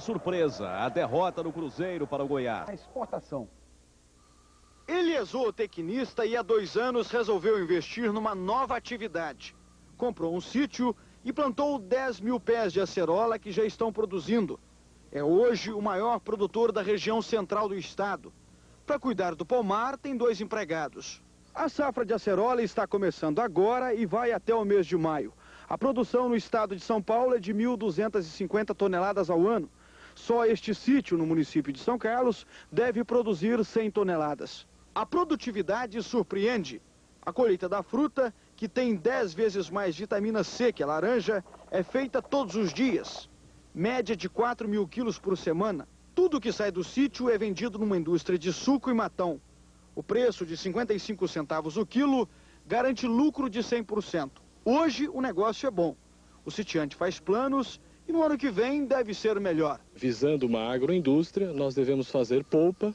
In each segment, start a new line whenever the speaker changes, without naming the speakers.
Surpresa, a derrota do Cruzeiro para o Goiás.
A exportação.
Ele é zootecnista e há 2 anos resolveu investir numa nova atividade. Comprou um sítio e plantou 10 mil pés de acerola que já estão produzindo. É hoje o maior produtor da região central do estado. Para cuidar do pomar, tem 2 empregados. A safra de acerola está começando agora e vai até o mês de maio. A produção no estado de São Paulo é de 1.250 toneladas ao ano. Só este sítio, no município de São Carlos, deve produzir 100 toneladas. A produtividade surpreende. A colheita da fruta, que tem 10 vezes mais vitamina C que a laranja, é feita todos os dias. Média de 4 mil quilos por semana. Tudo que sai do sítio é vendido numa indústria de suco e matão. O preço de 55 centavos o quilo garante lucro de 100%. Hoje o negócio é bom. O sitiante faz planos e no ano que vem deve ser melhor.
Visando uma agroindústria, nós devemos fazer polpa,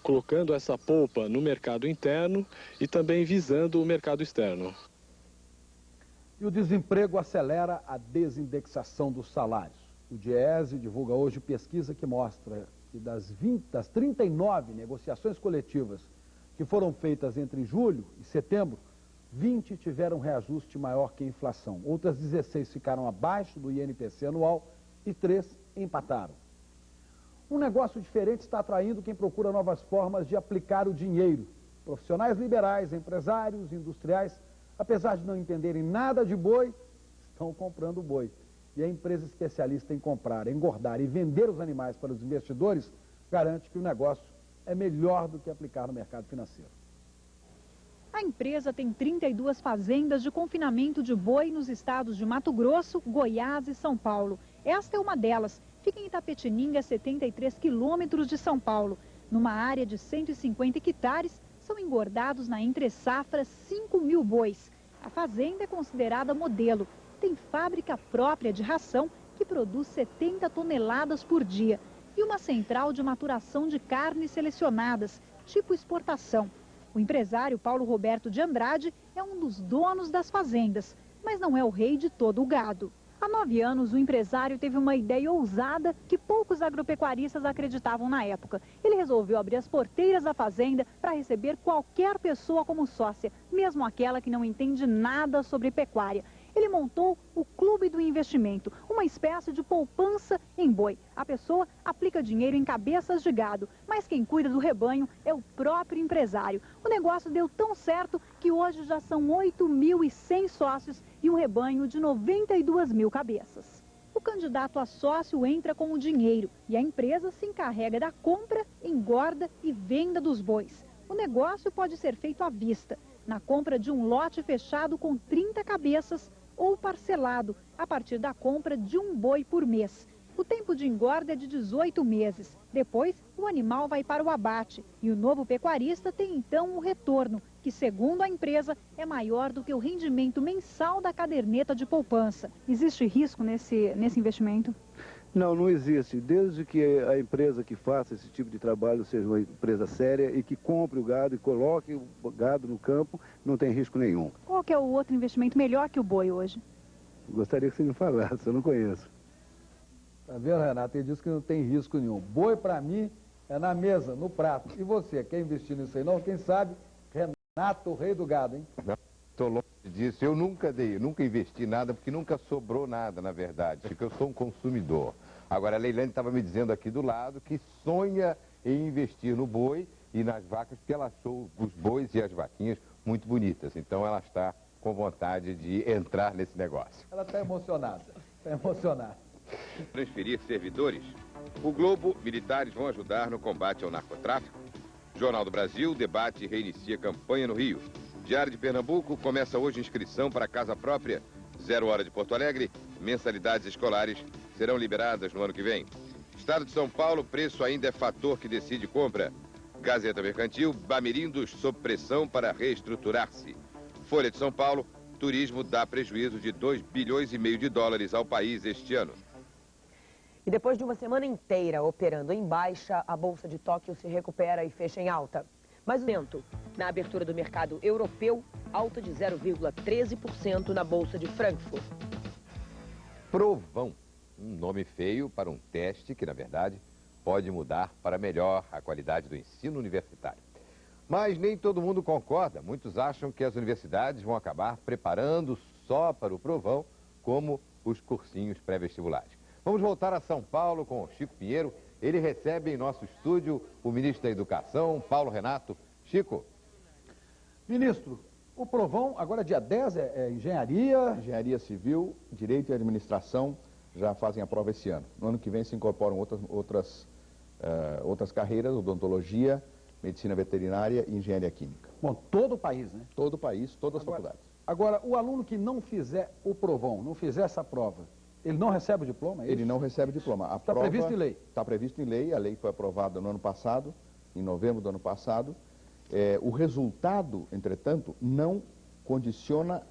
colocando essa polpa no mercado interno e também visando o mercado externo.
E o desemprego acelera a desindexação dos salários. O Diese divulga hoje pesquisa que mostra que das 39 negociações coletivas que foram feitas entre julho e setembro, 20 tiveram reajuste maior que a inflação. Outras 16 ficaram abaixo do INPC anual e 3 empataram. Um negócio diferente está atraindo quem procura novas formas de aplicar o dinheiro. Profissionais liberais, empresários, industriais, apesar de não entenderem nada de boi, estão comprando boi. E a empresa especialista em comprar, engordar e vender os animais para os investidores garante que o negócio é melhor do que aplicar no mercado financeiro.
A empresa tem 32 fazendas de confinamento de boi nos estados de Mato Grosso, Goiás e São Paulo. Esta é uma delas. Fica em Itapetininga, a 73 quilômetros de São Paulo. Numa área de 150 hectares, são engordados na entre-safra 5 mil bois. A fazenda é considerada modelo. Tem fábrica própria de ração que produz 70 toneladas por dia. E uma central de maturação de carnes selecionadas, tipo exportação. O empresário Paulo Roberto de Andrade é um dos donos das fazendas, mas não é o rei de todo o gado. Há 9 anos, o empresário teve uma ideia ousada que poucos agropecuaristas acreditavam na época. Ele resolveu abrir as porteiras da fazenda para receber qualquer pessoa como sócia, mesmo aquela que não entende nada sobre pecuária. Ele montou o Clube do Investimento, uma espécie de poupança em boi. A pessoa aplica dinheiro em cabeças de gado, mas quem cuida do rebanho é o próprio empresário. O negócio deu tão certo que hoje já são 8.100 sócios e um rebanho de 92 mil cabeças. O candidato a sócio entra com o dinheiro e a empresa se encarrega da compra, engorda e venda dos bois. O negócio pode ser feito à vista, na compra de um lote fechado com 30 cabeças, ou parcelado, a partir da compra de um boi por mês. O tempo de engorda é de 18 meses. Depois, o animal vai para o abate e o novo pecuarista tem então o retorno, que segundo a empresa é maior do que o rendimento mensal da caderneta de poupança. Existe risco nesse investimento?
Não, não existe. Desde que a empresa que faça esse tipo de trabalho seja uma empresa séria e que compre o gado e coloque o gado no campo, não tem risco nenhum.
Qual que é o outro investimento melhor que o boi hoje?
Gostaria que você me falasse, eu não conheço.
Tá vendo, Renato? Ele disse que não tem risco nenhum. Boi, para mim, é na mesa, no prato. E você, quer investir nisso aí não? Quem sabe, Renato, o rei do gado, hein?
Estou longe disso. Eu nunca investi nada, porque nunca sobrou nada, na verdade, porque eu sou um consumidor. Agora, a Leilane estava me dizendo aqui do lado que sonha em investir no boi e nas vacas, porque ela achou os bois e as vaquinhas muito bonitas. Então, ela está com vontade de entrar nesse negócio.
Ela está emocionada, está emocionada.
Transferir servidores, o Globo, militares vão ajudar no combate ao narcotráfico. Jornal do Brasil, debate e reinicia campanha no Rio. Diário de Pernambuco, começa hoje inscrição para casa própria. 0 hora de Porto Alegre, mensalidades escolares serão liberadas no ano que vem. Estado de São Paulo, preço ainda é fator que decide compra. Gazeta Mercantil, Bamirindos sob pressão para reestruturar-se. Folha de São Paulo, turismo dá prejuízo de 2,5 bilhões de dólares ao país este ano.
E depois de uma semana inteira operando em baixa, a Bolsa de Tóquio se recupera e fecha em alta. Mas lento. Na abertura do mercado europeu, alta de 0,13% na Bolsa de Frankfurt.
Provão.
Um nome feio para um teste que, na verdade, pode mudar para melhor a qualidade do ensino universitário. Mas nem todo mundo concorda. Muitos acham que as universidades vão acabar preparando só para o provão, como os cursinhos pré-vestibulares. Vamos voltar a São Paulo com o Chico Pinheiro. Ele recebe em nosso estúdio o ministro da Educação, Paulo Renato. Chico.
Ministro, o provão, agora dia 10, é engenharia...
Engenharia Civil, Direito e Administração já fazem a prova esse ano. No ano que vem se incorporam outras carreiras, odontologia, medicina veterinária e engenharia química.
Bom, todo o país, né?
Todo o país, todas as faculdades.
Agora, o aluno que não fizer o provão, não fizer essa prova, ele não recebe o diploma?
Ele não recebe o diploma.
Está previsto em lei?
Está previsto em lei, a lei foi aprovada no ano passado, em novembro do ano passado. O resultado, entretanto, não condiciona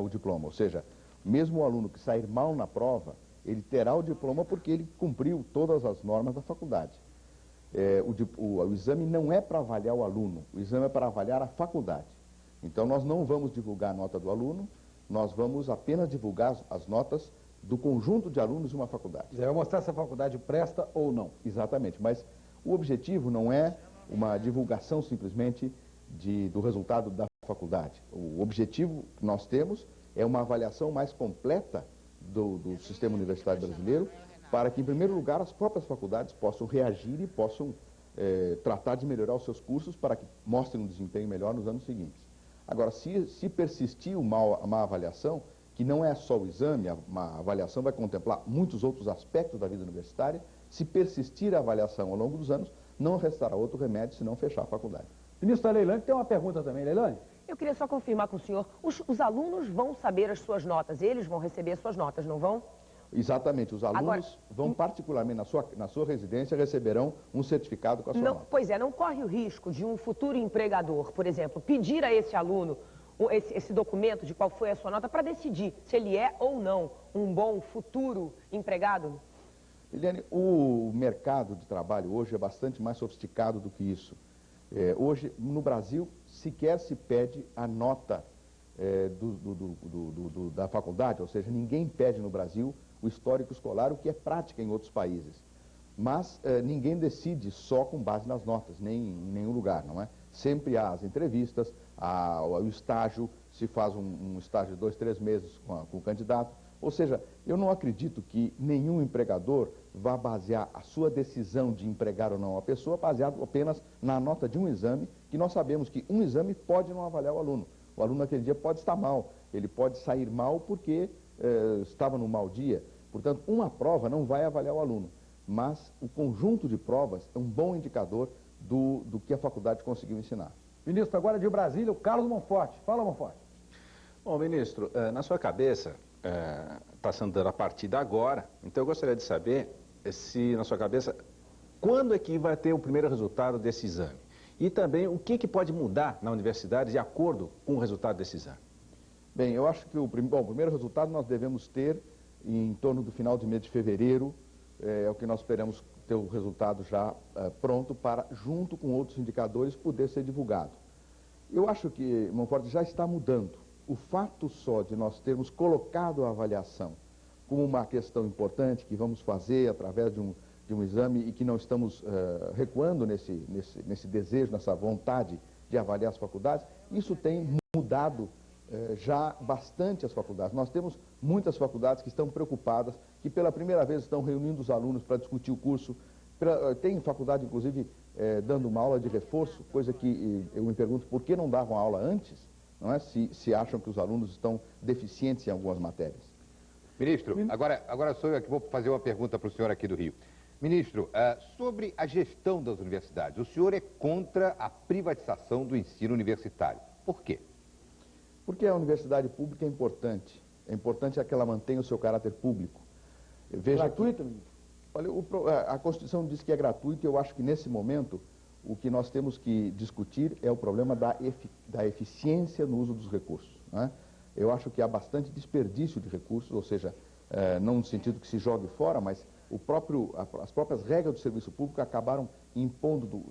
o diploma, ou seja, mesmo o aluno que sair mal na prova, ele terá o diploma porque ele cumpriu todas as normas da faculdade. O exame não é para avaliar o aluno, o exame é para avaliar a faculdade. Então, nós não vamos divulgar a nota do aluno, nós vamos apenas divulgar as notas do conjunto de alunos de uma faculdade.
Você vai mostrar se a faculdade presta ou não.
Exatamente, mas o objetivo não é uma divulgação simplesmente do resultado da faculdade. O objetivo que nós temos é uma avaliação mais completa do sistema universitário brasileiro, para que, em primeiro lugar, as próprias faculdades possam reagir e possam tratar de melhorar os seus cursos para que mostrem um desempenho melhor nos anos seguintes. Agora, se persistir a má avaliação, que não é só o exame, a avaliação vai contemplar muitos outros aspectos da vida universitária, se persistir a avaliação ao longo dos anos, não restará outro remédio senão fechar a faculdade.
Ministra Leilane, tem uma pergunta também, Leilane?
Eu queria só confirmar com o senhor, os alunos vão saber as suas notas, eles vão receber as suas notas, não vão?
Exatamente, os alunos vão particularmente na sua residência, receberão um certificado com a sua nota.
Pois é, não corre o risco de um futuro empregador, por exemplo, pedir a esse aluno esse documento de qual foi a sua nota para decidir se ele é ou não um bom futuro empregado?
Eliane, o mercado de trabalho hoje é bastante mais sofisticado do que isso. Hoje, no Brasil, sequer se pede a nota da faculdade, ou seja, ninguém pede no Brasil o histórico escolar, o que é prática em outros países. Mas ninguém decide só com base nas notas, nem em nenhum lugar, não é? Sempre há as entrevistas, o estágio, se faz um estágio de 2, 3 meses com o candidato. Ou seja, eu não acredito que nenhum empregador vá basear a sua decisão de empregar ou não a pessoa baseado apenas na nota de um exame, que nós sabemos que um exame pode não avaliar o aluno. O aluno naquele dia pode estar mal, ele pode sair mal porque estava num mau dia. Portanto, uma prova não vai avaliar o aluno, mas o conjunto de provas é um bom indicador do que a faculdade conseguiu ensinar.
Ministro, agora de Brasília, o Carlos Monforte. Fala, Monforte.
Bom, ministro, na sua cabeça, está sendo dada a partida agora, então eu gostaria de saber se, na sua cabeça, quando é que vai ter o primeiro resultado desse exame? E também o que pode mudar na universidade de acordo com o resultado desse exame?
Bem, eu acho que o primeiro resultado nós devemos ter em torno do final de mês de fevereiro, é o que nós esperamos ter o resultado já pronto para, junto com outros indicadores, poder ser divulgado. Eu acho que, Monforte, já está mudando. O fato só de nós termos colocado a avaliação como uma questão importante que vamos fazer através de um exame e que não estamos recuando nesse desejo, nessa vontade de avaliar as faculdades, isso tem mudado já bastante as faculdades. Nós temos muitas faculdades que estão preocupadas, que pela primeira vez estão reunindo os alunos para discutir o curso. Tem faculdade, inclusive, dando uma aula de reforço, coisa que eu me pergunto por que não davam aula antes, não é? Se acham que os alunos estão deficientes em algumas matérias.
Ministro, agora sou eu que vou fazer uma pergunta para o senhor aqui do Rio. Ministro, sobre a gestão das universidades, o senhor é contra a privatização do ensino universitário. Por quê?
Porque a universidade pública é importante. É importante que ela mantenha o seu caráter público.
Gratuito, ministro?
Olha, a Constituição diz que é gratuito e eu acho que nesse momento o que nós temos que discutir é o problema da eficiência no uso dos recursos, né? Eu acho que há bastante desperdício de recursos, ou seja, não no sentido que se jogue fora, mas as próprias regras do serviço público acabaram impondo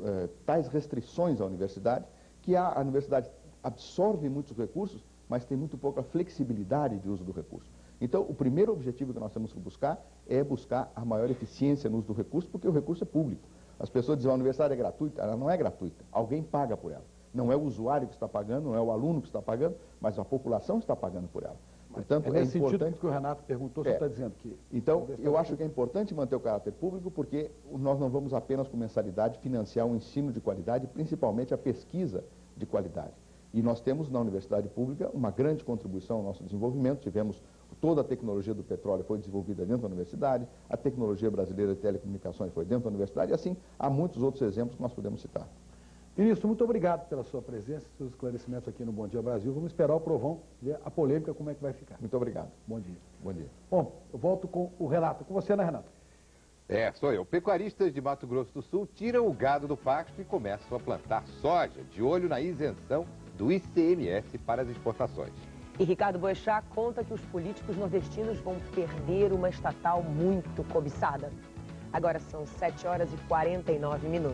tais restrições à universidade, que a universidade absorve muitos recursos, mas tem muito pouca flexibilidade de uso do recurso. Então, o primeiro objetivo que nós temos que buscar é buscar a maior eficiência no uso do recurso, porque o recurso é público. As pessoas dizem, a universidade é gratuita, ela não é gratuita, alguém paga por ela. Não é o usuário que está pagando, não é o aluno que está pagando, mas a população está pagando por ela. Portanto,
é nesse
importante...
sentido que o Renato perguntou, você está dizendo que...
Então, eu acho que é importante manter o caráter público, porque nós não vamos apenas com mensalidade financiar um ensino de qualidade, principalmente a pesquisa de qualidade. E nós temos na universidade pública uma grande contribuição ao nosso desenvolvimento, tivemos toda a tecnologia do petróleo foi desenvolvida dentro da universidade, a tecnologia brasileira de telecomunicações foi dentro da universidade, e assim há muitos outros exemplos que nós podemos citar.
Ministro, muito obrigado pela sua presença e seus esclarecimentos aqui no Bom Dia Brasil. Vamos esperar o Provão, ver a polêmica, como é que vai ficar.
Muito obrigado.
Bom dia.
Bom dia.
Bom, eu volto com o Renato. Com você, né, Renato?
Sou eu. Pecuaristas de Mato Grosso do Sul tiram o gado do pasto e começam a plantar soja, de olho na isenção do ICMS para as exportações.
E Ricardo Boechat conta que os políticos nordestinos vão perder uma estatal muito cobiçada. Agora são 7h49.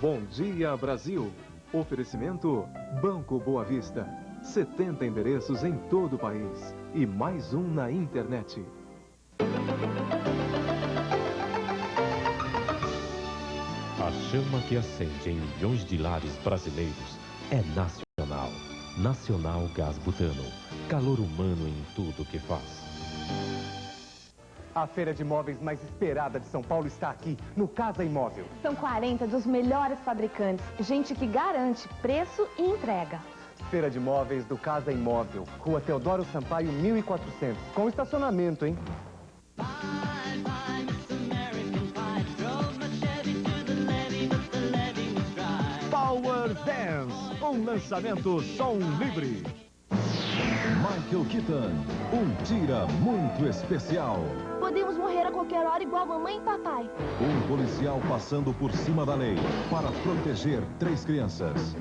Bom dia, Brasil. Oferecimento Banco Boa Vista. 70 endereços em todo o país e mais um na internet.
A chama que acende em milhões de lares brasileiros é nacional. Nacional Gás Butano. Calor humano em tudo que faz.
A feira de imóveis mais esperada de São Paulo está aqui, no Casa Imóvel.
São 40 dos melhores fabricantes, gente que garante preço e entrega.
Feira de imóveis do Casa Imóvel, Rua Teodoro Sampaio, 1400, com estacionamento, hein?
Power Dance, um lançamento som livre.
Michael Keaton, um tira muito especial.
Podemos morrer a qualquer hora igual a mamãe e papai.
Um policial passando por cima da lei para proteger 3 crianças.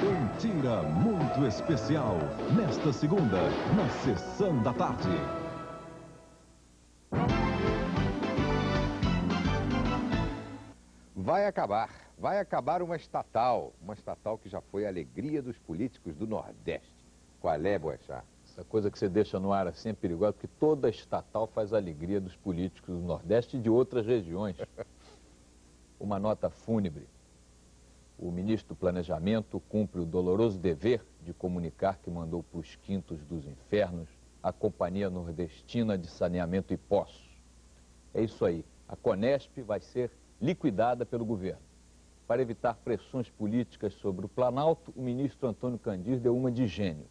Um tira muito especial, nesta segunda, na sessão da tarde.
Vai acabar uma estatal que já foi a alegria dos políticos do Nordeste. Qual é, Boechat?
Essa coisa que você deixa no ar assim é perigosa, porque toda estatal faz a alegria dos políticos do Nordeste e de outras regiões. Uma nota fúnebre. O ministro do Planejamento cumpre o doloroso dever de comunicar que mandou para os quintos dos infernos a Companhia Nordestina de Saneamento e Poços. É isso aí. A Conesp vai ser liquidada pelo governo. Para evitar pressões políticas sobre o Planalto, o ministro Antônio Candir deu uma de gênio.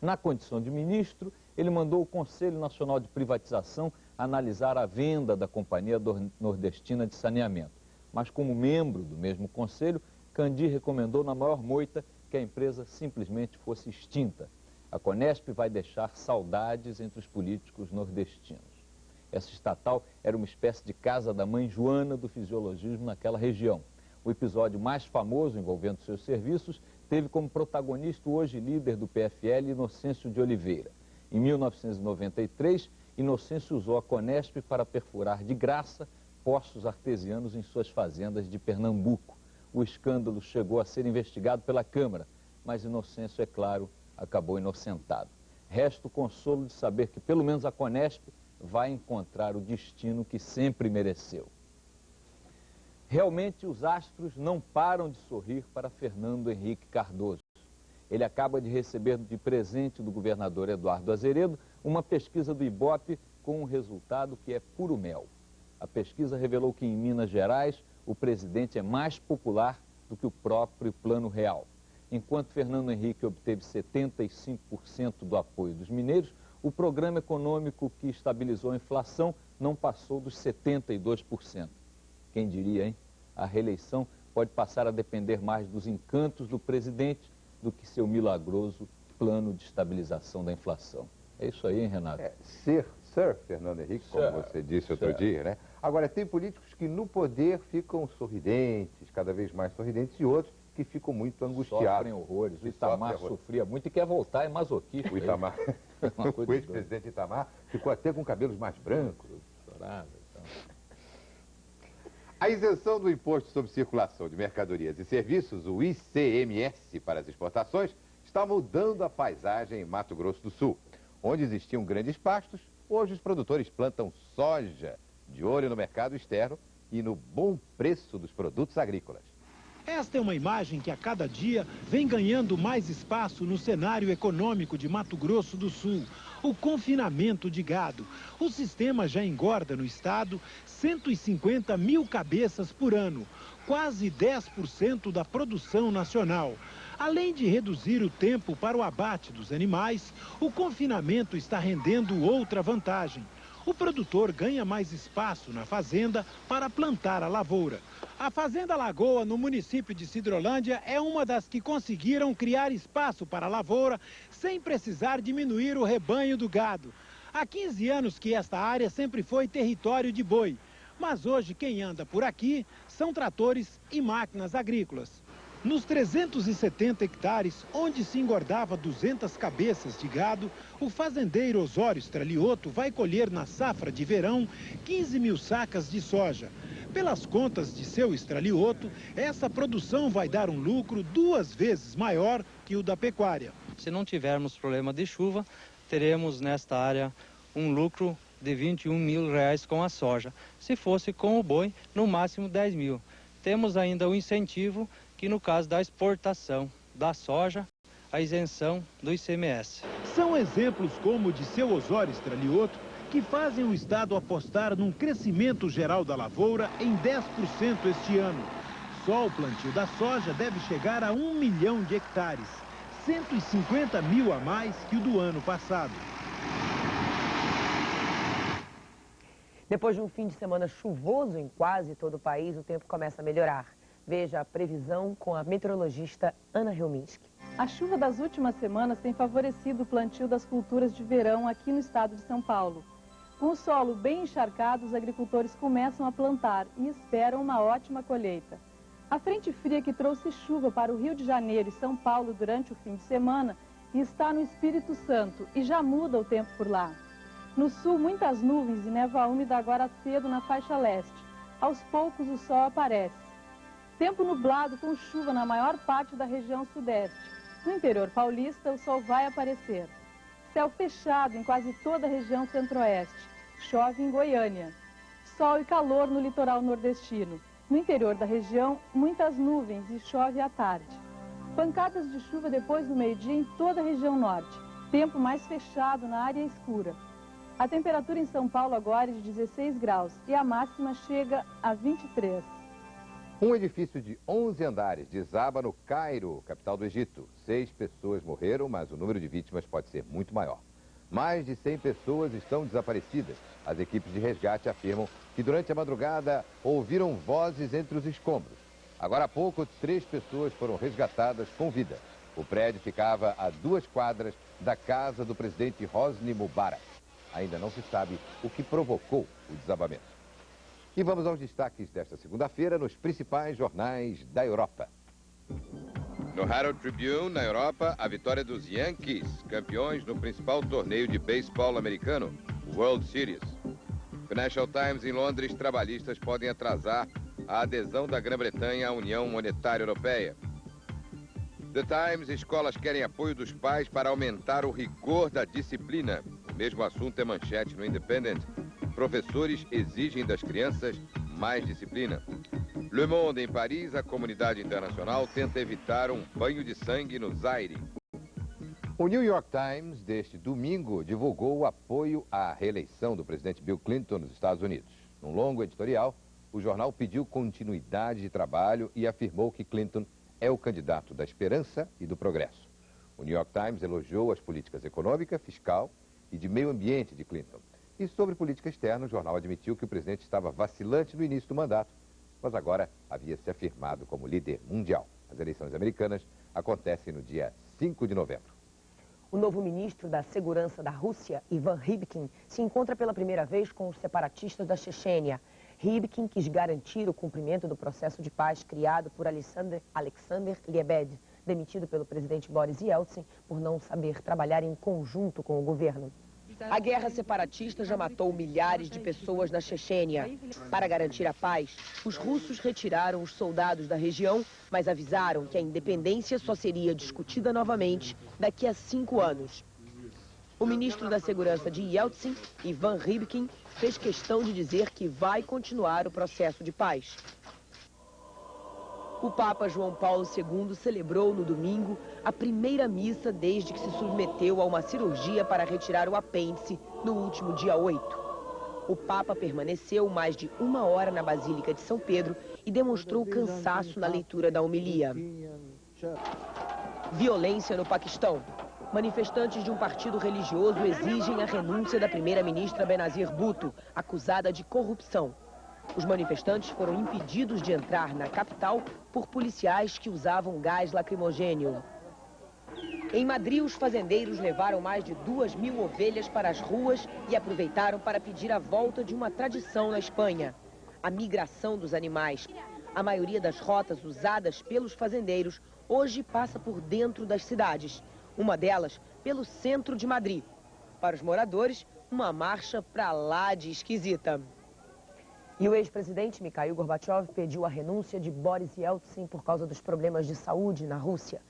Na condição de ministro, ele mandou o Conselho Nacional de Privatização analisar a venda da Companhia Nordestina de Saneamento. Mas como membro do mesmo conselho, Candir recomendou na maior moita que a empresa simplesmente fosse extinta. A Conesp vai deixar saudades entre os políticos nordestinos. Essa estatal era uma espécie de casa da mãe Joana do fisiologismo naquela região. O episódio mais famoso envolvendo seus serviços teve como protagonista o hoje líder do PFL, Inocêncio de Oliveira. Em 1993, Inocêncio usou a Conesp para perfurar de graça poços artesianos em suas fazendas de Pernambuco. O escândalo chegou a ser investigado pela Câmara, mas Inocêncio, é claro, acabou inocentado. Resta o consolo de saber que pelo menos a Conesp vai encontrar o destino que sempre mereceu. Realmente, os astros não param de sorrir para Fernando Henrique Cardoso. Ele acaba de receber de presente do governador Eduardo Azeredo uma pesquisa do Ibope com um resultado que é puro mel. A pesquisa revelou que em Minas Gerais o presidente é mais popular do que o próprio Plano Real. Enquanto Fernando Henrique obteve 75% do apoio dos mineiros, o programa econômico que estabilizou a inflação não passou dos 72%. Quem diria, hein? A reeleição pode passar a depender mais dos encantos do presidente do que seu milagroso plano de estabilização da inflação. É isso aí, hein, Renato?
Sir Fernando Henrique, como você disse outro dia, né? Agora, tem políticos que no poder ficam sorridentes, cada vez mais sorridentes, e outros que ficam muito angustiados.
Sofrem horrores. O Itamar sofria muito e quer voltar, é masoquista.
O Itamar, o ex-presidente Itamar, ficou até com cabelos mais brancos.
Chorava, então.
A isenção do Imposto sobre Circulação de Mercadorias e Serviços, o ICMS, para as exportações, está mudando a paisagem em Mato Grosso do Sul. Onde existiam grandes pastos, hoje os produtores plantam soja, de olho no mercado externo e no bom preço dos produtos agrícolas.
Esta é uma imagem que a cada dia vem ganhando mais espaço no cenário econômico de Mato Grosso do Sul. O confinamento de gado. O sistema já engorda no estado 150 mil cabeças por ano, quase 10% da produção nacional. Além de reduzir o tempo para o abate dos animais, o confinamento está rendendo outra vantagem. O produtor ganha mais espaço na fazenda para plantar a lavoura. A Fazenda Lagoa, no município de Sidrolândia, é uma das que conseguiram criar espaço para a lavoura sem precisar diminuir o rebanho do gado. Há 15 anos que esta área sempre foi território de boi, mas hoje quem anda por aqui são tratores e máquinas agrícolas. Nos 370 hectares, onde se engordava 200 cabeças de gado, o fazendeiro Osório Stralioto vai colher na safra de verão 15 mil sacas de soja. Pelas contas de seu Stralioto, essa produção vai dar um lucro 2 vezes maior que o da pecuária.
Se não tivermos problema de chuva, teremos nesta área um lucro de R$21 mil com a soja. Se fosse com o boi, no máximo 10 mil. Temos ainda o incentivo que no caso da exportação da soja, a isenção do ICMS.
São exemplos como o de seu Osório Stralioto, que fazem o Estado apostar num crescimento geral da lavoura em 10% este ano. Só o plantio da soja deve chegar a 1 milhão de hectares, 150 mil a mais que o do ano passado.
Depois de um fim de semana chuvoso em quase todo o país, o tempo começa a melhorar. Veja a previsão com a meteorologista Ana Helminski.
A chuva das últimas semanas tem favorecido o plantio das culturas de verão aqui no estado de São Paulo. Com o solo bem encharcado, os agricultores começam a plantar e esperam uma ótima colheita. A frente fria que trouxe chuva para o Rio de Janeiro e São Paulo durante o fim de semana está no Espírito Santo e já muda o tempo por lá. No sul, muitas nuvens e névoa úmida agora cedo na faixa leste. Aos poucos o sol aparece. Tempo nublado com chuva na maior parte da região sudeste. No interior paulista, o sol vai aparecer. Céu fechado em quase toda a região centro-oeste. Chove em Goiânia. Sol e calor no litoral nordestino. No interior da região, muitas nuvens e chove à tarde. Pancadas de chuva depois do meio-dia em toda a região norte. Tempo mais fechado na área escura. A temperatura em São Paulo agora é de 16 graus e a máxima chega a 23.
Um edifício de 11 andares desaba no Cairo, capital do Egito. 6 pessoas morreram, mas o número de vítimas pode ser muito maior. Mais de 100 pessoas estão desaparecidas. As equipes de resgate afirmam que durante a madrugada ouviram vozes entre os escombros. Agora há pouco, 3 pessoas foram resgatadas com vida. O prédio ficava a 2 quadras da casa do presidente Hosni Mubarak. Ainda não se sabe o que provocou o desabamento. E vamos aos destaques desta segunda-feira nos principais jornais da Europa.
No Herald Tribune, na Europa, a vitória dos Yankees, campeões no principal torneio de beisebol americano, World Series. Financial Times, em Londres, trabalhistas podem atrasar a adesão da Grã-Bretanha à União Monetária Europeia. The Times, escolas querem apoio dos pais para aumentar o rigor da disciplina. O mesmo assunto é manchete no Independent. Professores exigem das crianças mais disciplina. Le Monde, em Paris, a comunidade internacional tenta evitar um banho de sangue no Zaire.
O New York Times, deste domingo, divulgou o apoio à reeleição do presidente Bill Clinton nos Estados Unidos. Num longo editorial, o jornal pediu continuidade de trabalho e afirmou que Clinton é o candidato da esperança e do progresso. O New York Times elogiou as políticas econômica, fiscal e de meio ambiente de Clinton. E sobre política externa, o jornal admitiu que o presidente estava vacilante no início do mandato, mas agora havia se afirmado como líder mundial. As eleições americanas acontecem no dia 5 de novembro.
O novo ministro da Segurança da Rússia, Ivan Rybkin, se encontra pela primeira vez com os separatistas da Chechênia. Rybkin quis garantir o cumprimento do processo de paz criado por Alexander Lebed, demitido pelo presidente Boris Yeltsin por não saber trabalhar em conjunto com o governo. A guerra separatista já matou milhares de pessoas na Chechênia. Para garantir a paz, os russos retiraram os soldados da região, mas avisaram que a independência só seria discutida novamente daqui a 5 anos. O ministro da Segurança de Yeltsin, Ivan Rybkin, fez questão de dizer que vai continuar o processo de paz. O Papa João Paulo II celebrou no domingo a primeira missa desde que se submeteu a uma cirurgia para retirar o apêndice no último dia 8. O Papa permaneceu mais de 1 hora na Basílica de São Pedro e demonstrou cansaço na leitura da homilia. Violência no Paquistão. Manifestantes de um partido religioso exigem a renúncia da primeira-ministra Benazir Bhutto, acusada de corrupção. Os manifestantes foram impedidos de entrar na capital por policiais que usavam gás lacrimogêneo. Em Madrid, os fazendeiros levaram mais de 2.000 ovelhas para as ruas e aproveitaram para pedir a volta de uma tradição na Espanha: a migração dos animais. A maioria das rotas usadas pelos fazendeiros hoje passa por dentro das cidades. Uma delas pelo centro de Madrid. Para os moradores, uma marcha pra lá de esquisita. E o ex-presidente Mikhail Gorbachev pediu a renúncia de Boris Yeltsin por causa dos problemas de saúde na Rússia.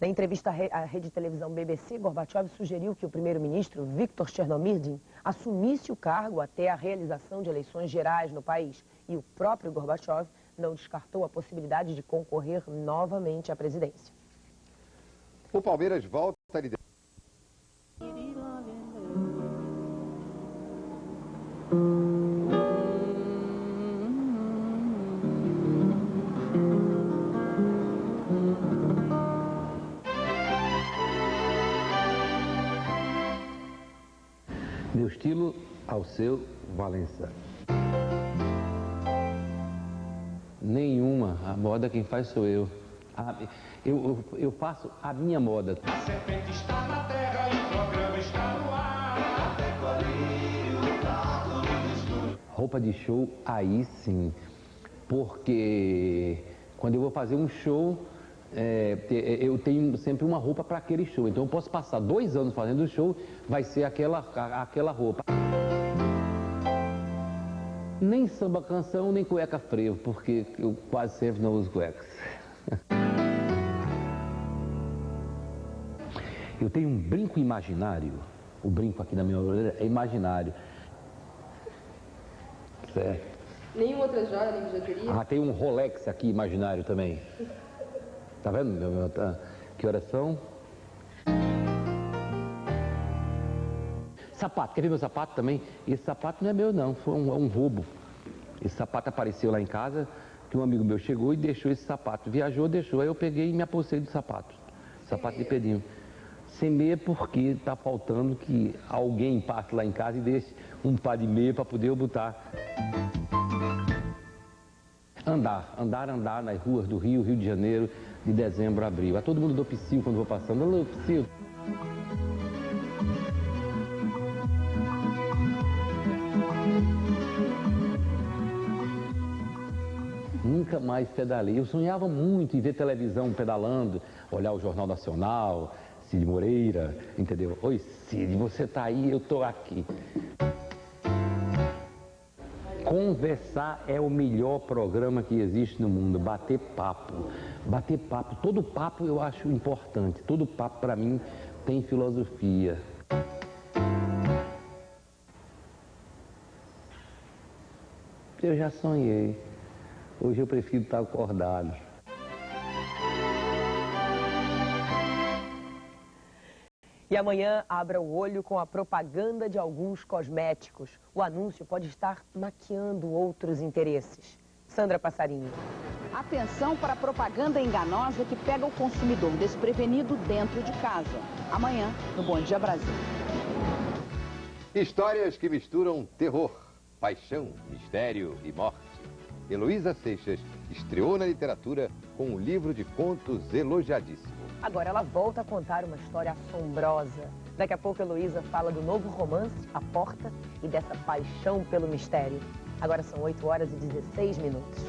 Na entrevista à rede de televisão BBC, Gorbachev sugeriu que o primeiro-ministro Viktor Chernomyrdin assumisse o cargo até a realização de eleições gerais no país. E o próprio Gorbachev não descartou a possibilidade de concorrer novamente à presidência.
O Palmeiras volta a liderar.
Meu estilo ao seu, Valença. Nenhuma. A moda quem faz sou eu. Eu faço a minha moda.
A serpente está na terra e o programa está no ar. Até colírio, óculos escuros.
Roupa de show, aí sim. Porque quando eu vou fazer um show, eu tenho sempre uma roupa para aquele show. Então eu posso passar 2 anos fazendo o show, vai ser aquela roupa. Nem samba canção, nem cueca frevo, porque eu quase sempre não uso cuecas. Eu tenho um brinco imaginário. O brinco aqui na minha orelha é imaginário. Certo.
Nenhuma outra joia, nem bijuteria?
Tem um Rolex aqui imaginário também. Tá vendo? Que horas são? Sapato. Quer ver meu sapato também? Esse sapato não é meu não, foi um roubo. Esse sapato apareceu lá em casa, que um amigo meu chegou e deixou esse sapato. Viajou, deixou, aí eu peguei e me apossei do sapato. Sapato de pedinho. Sem meia porque tá faltando que alguém passe lá em casa e deixe um par de meia para poder eu botar. Andar nas ruas do Rio de Janeiro, de dezembro a abril. A todo mundo dou psil quando vou passando. Alô, psil. Nunca mais pedalei. Eu sonhava muito em ver televisão pedalando, olhar o Jornal Nacional, Cid Moreira, entendeu? Oi, Cid, você tá aí, eu tô aqui. Conversar é o melhor programa que existe no mundo, bater papo. Bater papo, todo papo eu acho importante, todo papo para mim tem filosofia. Eu já sonhei, hoje eu prefiro estar acordado.
E amanhã, abra o olho com a propaganda de alguns cosméticos. O anúncio pode estar maquiando outros interesses. Sandra Passarinho.
Atenção para a propaganda enganosa que pega o consumidor desprevenido dentro de casa. Amanhã, no Bom Dia Brasil.
Histórias que misturam terror, paixão, mistério e morte. Heloísa Seixas estreou na literatura com um livro de contos elogiadíssimo.
Agora ela volta a contar uma história assombrosa. Daqui a pouco a Heloísa fala do novo romance, A Porta, e dessa paixão pelo mistério. Agora são 8 horas e 16 minutos.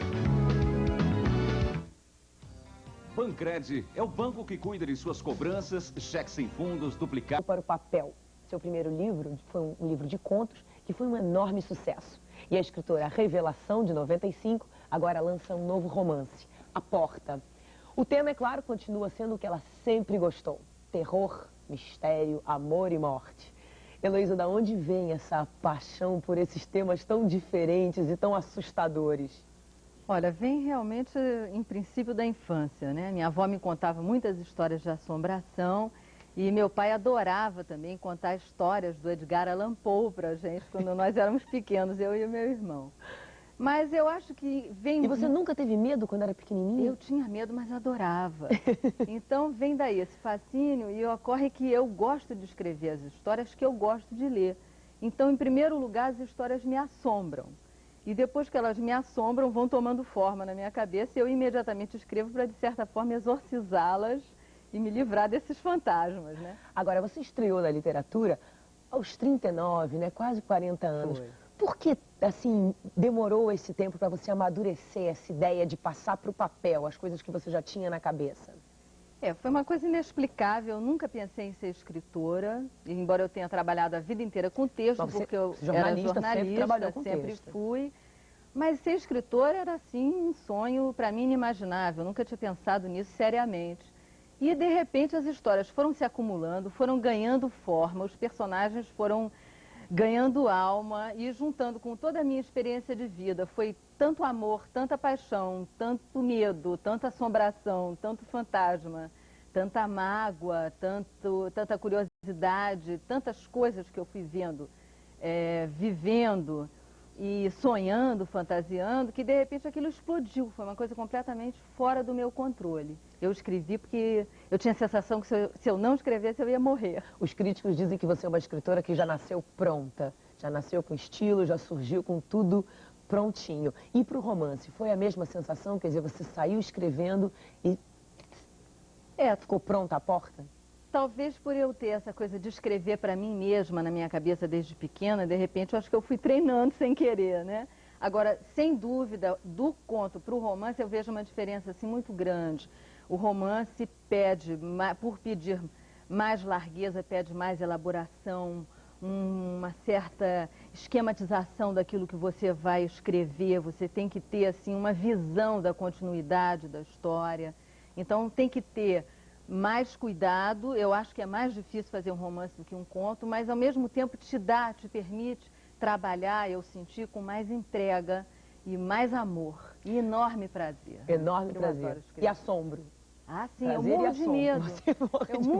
Bancred é o banco que cuida de suas cobranças, cheques sem fundos, duplicados.
Para o papel. Seu primeiro livro foi um livro de contos que foi um enorme sucesso. E a escritora Revelação, de 95, agora lança um novo romance, A Porta. O tema, é claro, continua sendo o que ela sempre gostou: terror, mistério, amor e morte. Heloísa, da onde vem essa paixão por esses temas tão diferentes e tão assustadores?
Olha, vem realmente, em princípio, da infância, né? Minha avó me contava muitas histórias de assombração e meu pai adorava também contar histórias do Edgar Allan Poe pra gente quando nós éramos pequenos, eu e o meu irmão. Mas eu acho que vem...
E você nunca teve medo quando era pequenininha?
Eu tinha medo, mas adorava. Então vem daí esse fascínio e ocorre que eu gosto de escrever as histórias que eu gosto de ler. Então, em primeiro lugar, as histórias me assombram. E depois que elas me assombram, vão tomando forma na minha cabeça e eu imediatamente escrevo para, de certa forma, exorcizá-las e me livrar desses fantasmas, né?
Agora, você estreou na literatura aos 39, né? Quase 40 anos.
Foi.
Por que, assim, demorou esse tempo para você amadurecer essa ideia de passar para o papel as coisas que você já tinha na cabeça?
Foi uma coisa inexplicável. Eu nunca pensei em ser escritora, embora eu tenha trabalhado a vida inteira com texto, porque eu era jornalista, sempre fui. Mas ser escritora era, assim, um sonho para mim inimaginável. Eu nunca tinha pensado nisso seriamente. E, de repente, as histórias foram se acumulando, foram ganhando forma, os personagens foram ganhando alma e juntando com toda a minha experiência de vida. Foi tanto amor, tanta paixão, tanto medo, tanta assombração, tanto fantasma, tanta mágoa, tanta curiosidade, tantas coisas que eu fui vendo, vivendo e sonhando, fantasiando, que de repente aquilo explodiu. Foi uma coisa completamente fora do meu controle. Eu escrevi porque eu tinha a sensação que se eu não escrevesse eu ia morrer.
Os críticos dizem que você é uma escritora que já nasceu pronta, já nasceu com estilo, já surgiu com tudo prontinho. E para o romance, foi a mesma sensação? Quer dizer, você saiu escrevendo e ficou pronta a porta?
Talvez por eu ter essa coisa de escrever para mim mesma na minha cabeça desde pequena, de repente eu acho que eu fui treinando sem querer, né? Agora, sem dúvida, do conto para o romance eu vejo uma diferença assim muito grande. O romance pede, por pedir mais largueza, pede mais elaboração, uma certa esquematização daquilo que você vai escrever. Você tem que ter assim uma visão da continuidade da história. Então tem que ter mais cuidado. Eu acho que é mais difícil fazer um romance do que um conto, mas ao mesmo tempo te permite trabalhar, eu senti, com mais entrega e mais amor e enorme prazer.
Enorme prazer. E assombro.
Ah, sim, eu morro de medo.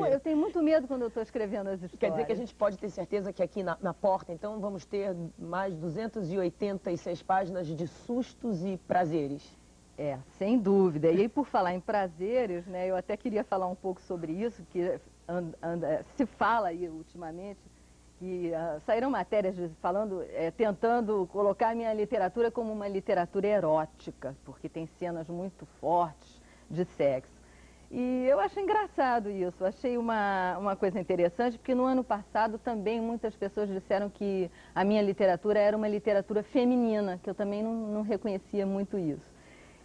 Eu tenho muito medo quando eu estou escrevendo as histórias.
Quer dizer que a gente pode ter certeza que aqui na porta, então, vamos ter mais 286 páginas de sustos e prazeres.
Sem dúvida. E aí, por falar em prazeres, né, eu até queria falar um pouco sobre isso, que se fala aí ultimamente, que saíram matérias falando, tentando colocar a minha literatura como uma literatura erótica, porque tem cenas muito fortes de sexo. E eu achei engraçado isso, achei uma coisa interessante, porque no ano passado também muitas pessoas disseram que a minha literatura era uma literatura feminina, que eu também não reconhecia muito isso.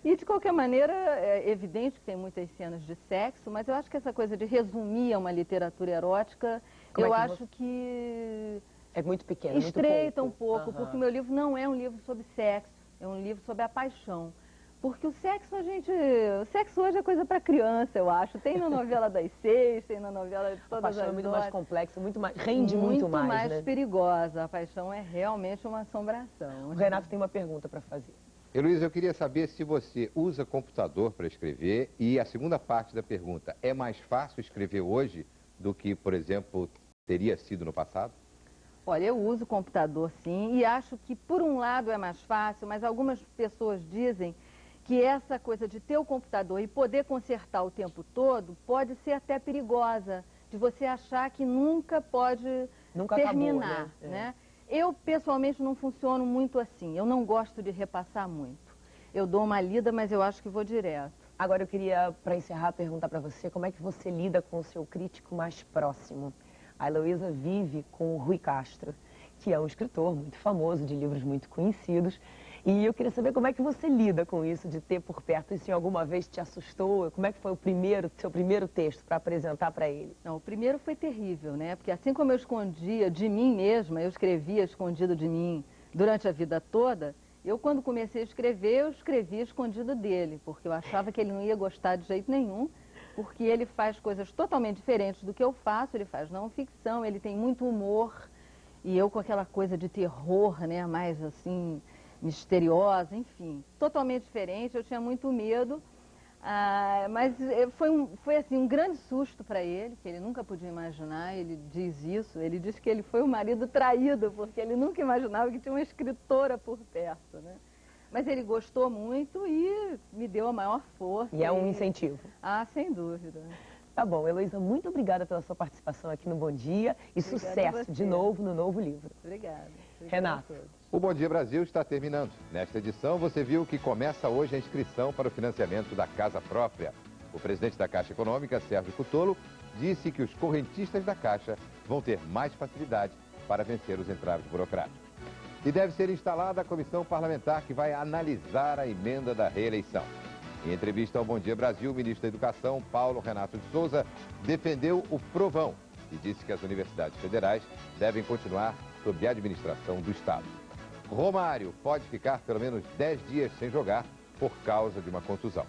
E, de qualquer maneira, é evidente que tem muitas cenas de sexo, mas eu acho que essa coisa de resumir a uma literatura erótica, eu acho que...
É muito pequeno,
estreita um pouco, porque o meu livro não é um livro sobre sexo, é um livro sobre a paixão. Porque o sexo, o sexo hoje é coisa para criança, eu acho. Tem na novela das 6, tem na novela de todas as horas. A paixão
é muito mais complexa, rende muito mais,
mais
né?
perigosa. A paixão é realmente uma assombração.
O Renato tem uma pergunta para fazer.
Heloísa, eu queria saber se você usa computador para escrever e a segunda parte da pergunta, é mais fácil escrever hoje do que, por exemplo, teria sido no passado?
Olha, eu uso computador sim e acho que por um lado é mais fácil, mas algumas pessoas dizem que essa coisa de ter o computador e poder consertar o tempo todo pode ser até perigosa, de você achar que nunca pode terminar,
acabou,
né? Eu, pessoalmente, não funciono muito assim. Eu não gosto de repassar muito. Eu dou uma lida, mas eu acho que vou direto.
Agora eu queria, para encerrar, perguntar para você como é que você lida com o seu crítico mais próximo. A Heloísa vive com o Rui Castro, que é um escritor muito famoso, de livros muito conhecidos, E eu queria saber como é que você lida com isso, de ter por perto. Isso alguma vez te assustou? Como é que foi o seu primeiro texto para apresentar para ele?
Não, o primeiro foi terrível, né? Porque assim como eu escondia de mim mesma, eu escrevia escondido de mim durante a vida toda, eu quando comecei a escrever, eu escrevia escondido dele, porque eu achava que ele não ia gostar de jeito nenhum, porque ele faz coisas totalmente diferentes do que eu faço, ele faz não ficção, ele tem muito humor, e eu com aquela coisa de terror, né, mais assim, misteriosa, enfim, totalmente diferente, eu tinha muito medo, mas foi assim, um grande susto para ele, que ele nunca podia imaginar, ele diz isso, ele diz que ele foi um marido traído, porque ele nunca imaginava que tinha uma escritora por perto, né? Mas ele gostou muito e me deu a maior força.
E é um incentivo.
Ah, sem dúvida.
Tá bom, Heloísa, muito obrigada pela sua participação aqui no Bom Dia e obrigada sucesso de novo no novo livro.
Obrigada.
Renato.
O Bom Dia Brasil está terminando. Nesta edição, você viu que começa hoje a inscrição para o financiamento da casa própria. O presidente da Caixa Econômica, Sérgio Cutolo, disse que os correntistas da Caixa vão ter mais facilidade para vencer os entraves burocráticos. E deve ser instalada a comissão parlamentar que vai analisar a emenda da reeleição. Em entrevista ao Bom Dia Brasil, o ministro da Educação, Paulo Renato de Souza, defendeu o provão e disse que as universidades federais devem continuar sob a administração do Estado. Romário pode ficar pelo menos 10 dias sem jogar por causa de uma contusão.